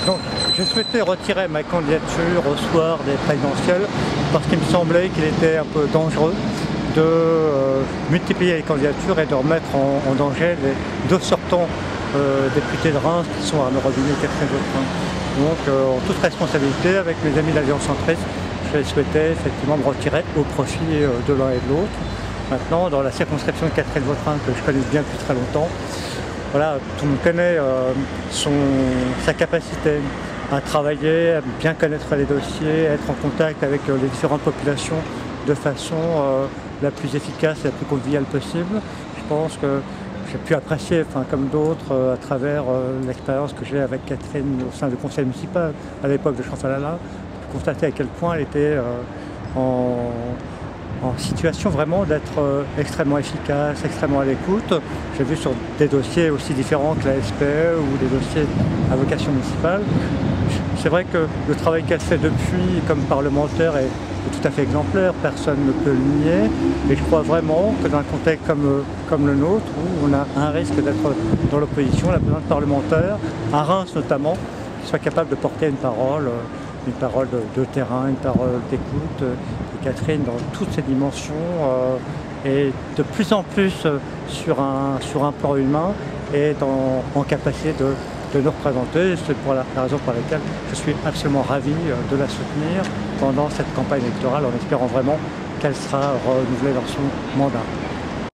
Donc, je souhaitais retirer ma candidature au soir des présidentielles parce qu'il me semblait qu'il était un peu dangereux de multiplier les candidatures et de remettre en danger les deux sortants députés de Reims qui sont Arnaud Robinet et Catherine Vautrin. Donc, en toute responsabilité, avec mes amis de l'Alliance centriste, je souhaitais effectivement me retirer au profit de l'un et de l'autre. Maintenant, dans la circonscription de Catherine Vautrin, que je connais bien depuis très longtemps, voilà, tout le monde connaît sa capacité à travailler, à bien connaître les dossiers, à être en contact avec les différentes populations de façon la plus efficace et la plus conviviale possible. Je pense que j'ai pu apprécier, comme d'autres, à travers l'expérience que j'ai avec Catherine au sein du conseil municipal à l'époque de Champfalala, constater à quel point elle était en situation vraiment d'être extrêmement efficace, extrêmement à l'écoute. J'ai vu sur des dossiers aussi différents que la SPE ou des dossiers à vocation municipale. C'est vrai que le travail qu'elle fait depuis comme parlementaire est tout à fait exemplaire, personne ne peut le nier, mais je crois vraiment que dans un contexte comme le nôtre, où on a un risque d'être dans l'opposition, on a besoin de parlementaires, à Reims notamment, qui soient capables de porter une parole de terrain, une parole d'écoute. Et Catherine, dans toutes ses dimensions, est de plus en plus sur un plan humain et en capacité de nous représenter. C'est pour la raison pour laquelle je suis absolument ravi de la soutenir pendant cette campagne électorale, en espérant vraiment qu'elle sera renouvelée dans son mandat.